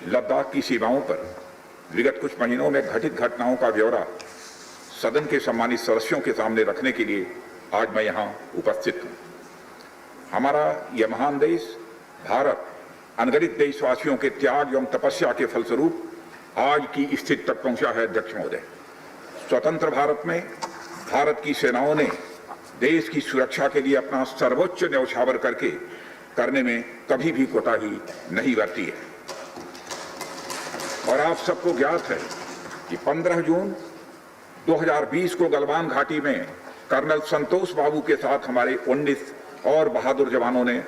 लद्दाख की सीमाओं पर विगत कुछ महीनों में घटित घटनाओं का ब्यौरा सदन के सम्मानित सदस्यों के सामने रखने के लिए आज मैं यहाँ उपस्थित हूँ। हमारा यह महान देश भारत अनगणित देशवासियों के त्याग एवं तपस्या के फलस्वरूप आज की स्थिति तक पहुंचा है। अध्यक्ष महोदय, स्वतंत्र भारत में भारत की सेनाओं ने देश की सुरक्षा के लिए अपना सर्वोच्च न्यौछावर करने में कभी भी कोताही नहीं बरती है। और आप सबको ज्ञात है कि 15 जून 2020 को गलवान घाटी में कर्नल संतोष बाबू के साथ हमारे 19 और बहादुर जवानों ने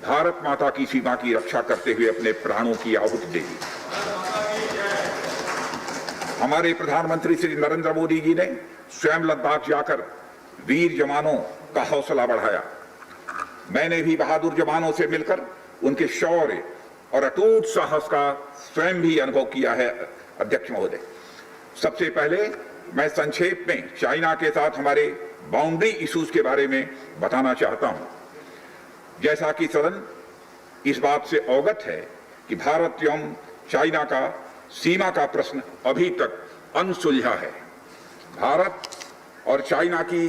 भारत माता की सीमा की रक्षा करते हुए अपने प्राणों की आहुति दे दी। हमारे प्रधानमंत्री श्री नरेंद्र मोदी जी ने स्वयं लद्दाख जाकर वीर जवानों का हौसला बढ़ाया। मैंने भी बहादुर जवानों से मिलकर उनके शौर्य और अटूट साहस का स्वयं भी अनुभव किया है। अध्यक्ष महोदय, सबसे पहले मैं संक्षेप में चाइना के साथ हमारे बाउंड्री इश्यूज के बारे में बताना चाहता हूं। जैसा कि सदन इस बात से अवगत है कि भारत एवं चाइना का सीमा का प्रश्न अभी तक अनसुलझा है। भारत और चाइना की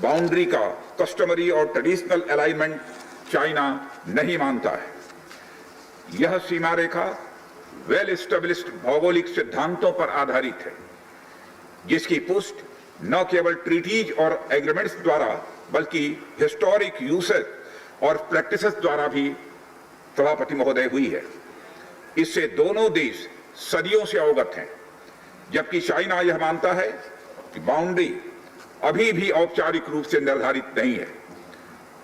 बाउंड्री का कस्टमरी और ट्रेडिशनल अलाइनमेंट चाइना नहीं मानता है। यह सीमा रेखा वेल एस्टेब्लिश्ड भौगोलिक सिद्धांतों पर आधारित है, जिसकी पुष्टि न केवल ट्रीटीज और एग्रीमेंट्स द्वारा बल्कि हिस्टोरिक यूसेज और प्रैक्टिसेस द्वारा भी सभापति महोदय हुई है। इससे दोनों देश सदियों से अवगत हैं, जबकि चाइना यह मानता है कि बाउंड्री अभी भी औपचारिक रूप से निर्धारित नहीं है।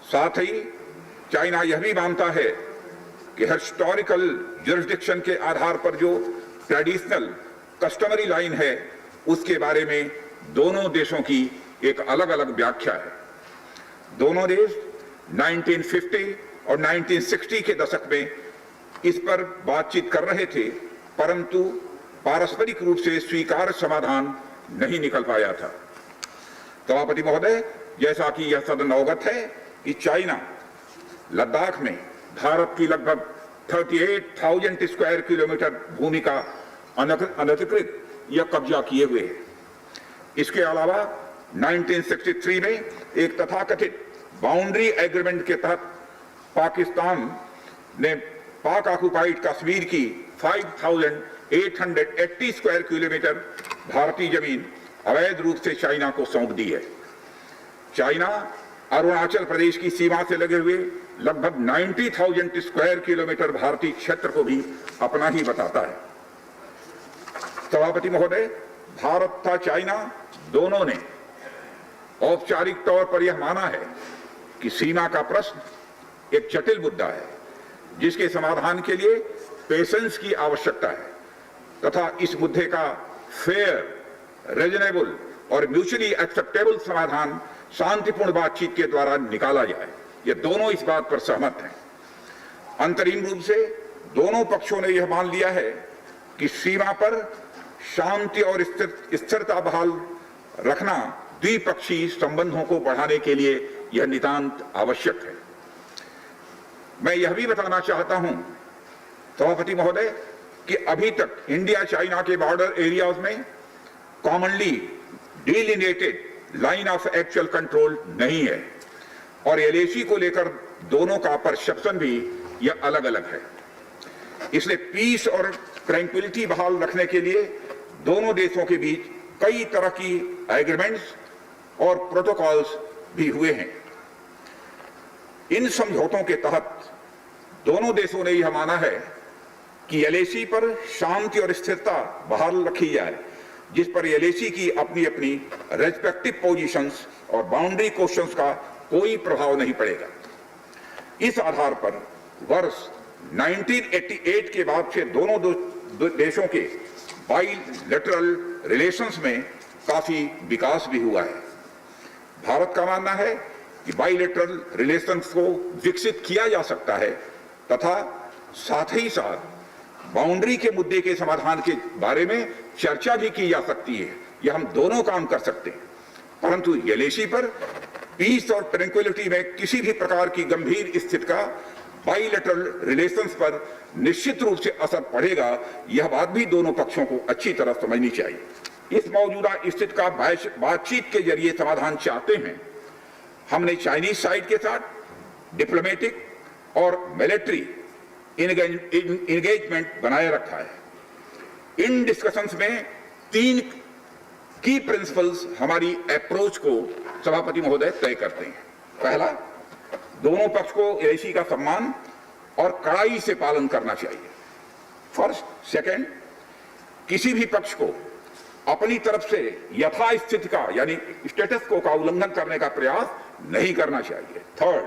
साथ ही चाइना यह भी मानता है कि हिस्टोरिकल जुरिस्डिक्शन के आधार पर जो ट्रेडिशनल कस्टमरी लाइन है उसके बारे में दोनों देशों की एक अलग अलग व्याख्या है। दोनों देश 1950 और 1960 के दशक में इस पर बातचीत कर रहे थे, परंतु पारस्परिक रूप से स्वीकार्य समाधान नहीं निकल पाया था। सभापति महोदय, जैसा कि यह सदन अवगत है कि चाइना लद्दाख में भारत की लगभग 38,000 स्क्वायर किलोमीटर भूमि का अनधिकृत या कब्जा किए हुए है। इसके अलावा 1963 में एक तथाकथित बाउंड्री एग्रीमेंट के तहत पाकिस्तान ने पाक ऑक्युपाइड कश्मीर की 5,880 स्क्वायर किलोमीटर भारतीय जमीन अवैध रूप से चाइना को सौंप दी है। चाइना अरुणाचल प्रदेश की सीमा से लगे हुए लगभग 90,000 स्क्वायर किलोमीटर भारतीय क्षेत्र को भी अपना ही बताता है। सभापति महोदय, भारत तथा चाइना दोनों ने औपचारिक तौर पर यह माना है कि सीमा का प्रश्न एक जटिल मुद्दा है, जिसके समाधान के लिए पेशेंस की आवश्यकता है तथा इस मुद्दे का फेयर, रीजनेबल और म्यूचुअली एक्सेप्टेबल समाधान शांतिपूर्ण बातचीत के द्वारा निकाला जाए। ये दोनों इस बात पर सहमत हैं। अंतरिम रूप से दोनों पक्षों ने यह मान लिया है कि सीमा पर शांति और स्थिरता बहाल रखना द्विपक्षीय संबंधों को बढ़ाने के लिए यह नितांत आवश्यक है। मैं यह भी बताना चाहता हूं सभापति महोदय कि अभी तक इंडिया चाइना के बॉर्डर एरियाज में commonly delineated line of actual control नहीं है और एलएसी को लेकर दोनों का परसेप्शन भी यह अलग अलग है। इसलिए पीस और ट्रैंक्विलिटी बहाल रखने के लिए दोनों देशों के बीच कई तरह की एग्रीमेंट्स और प्रोटोकॉल्स भी हुए हैं। इन समझौतों के तहत दोनों देशों ने यह माना है कि एलएसी पर शांति और स्थिरता बहाल रखी जाए, जिस पर एलएसी की अपनी अपनी रेस्पेक्टिव पोजीशंस और बाउंड्री क्वेश्चंस का कोई प्रभाव नहीं पड़ेगा। इस आधार पर वर्ष 1988 के बाद से दोनों देशों के बाइलेटरल रिलेशंस में काफी विकास भी हुआ है। भारत का मानना है कि बाइलेटरल रिलेशंस को विकसित किया जा सकता है तथा साथ ही साथ बाउंड्री के मुद्दे के समाधान के बारे में चर्चा भी की जा सकती है। यह हम दोनों काम कर सकते हैं, परंतु एलएसी पर पीस और ट्रैंक्विलिटी में किसी भी प्रकार की गंभीर स्थिति का बाइलेटरल रिलेशंस पर निश्चित रूप से असर पड़ेगा, यह बात भी दोनों पक्षों को अच्छी तरह समझनी चाहिए। इस मौजूदा स्थिति का बातचीत के जरिए समाधान चाहते हैं। हमने चाइनीज साइड के साथ डिप्लोमेटिक और मिलिट्री इंगेजमेंट बनाए रखा है। इन डिस्कशंस में 3 की प्रिंसिपल्स हमारी अप्रोच को सभापति महोदय तय करते हैं। पहला, दोनों पक्ष को एलएसी का सम्मान और कड़ाई से पालन करना चाहिए। फर्स्ट। सेकंड, किसी भी पक्ष को अपनी तरफ से यथास्थिति का यानी स्टेटस को का उल्लंघन करने का प्रयास नहीं करना चाहिए। थर्ड,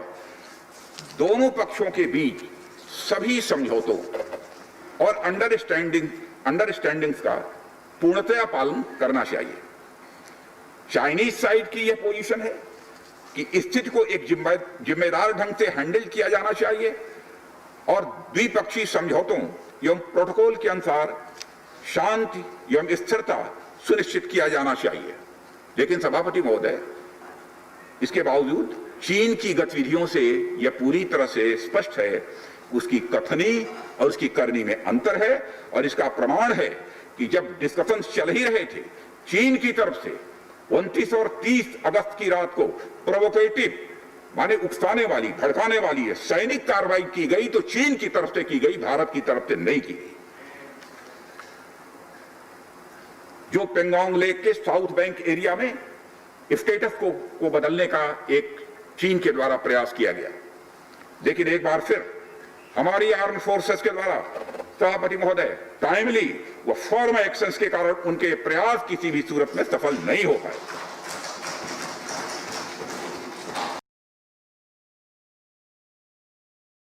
दोनों पक्षों के बीच सभी समझौतों और अंडरस्टैंडिंग्स का पूर्णतया पालन करना चाहिए। चाइनीज साइड की यह पोजीशन है कि स्थिति को एक जिम्मेदार ढंग से हैंडल किया जाना चाहिए और द्विपक्षीय समझौतों एवं प्रोटोकॉल के अनुसार शांति एवं स्थिरता सुनिश्चित किया जाना चाहिए। लेकिन सभापति महोदय, इसके बावजूद चीन की गतिविधियों से यह पूरी तरह से स्पष्ट है, उसकी कथनी और उसकी करनी में अंतर है। और इसका प्रमाण है कि जब डिस्कशन चल ही रहे थे, चीन की तरफ से 29 और 30 अगस्त की रात को प्रोवोकेटिव माने उकसाने वाली, भड़काने वाली है सैनिक कार्रवाई की गई, तो चीन की तरफ से की गई, भारत की तरफ से नहीं की गई। जो पेंगोंग लेक के साउथ बैंक एरिया में स्टेटस को बदलने का एक चीन के द्वारा प्रयास किया गया, लेकिन एक बार फिर हमारी आर्म फोर्सेस के द्वारा सभापति महोदय टाइमली व फर्म एक्शंस के कारण उनके प्रयास किसी भी सूरत में सफल नहीं हो पाए।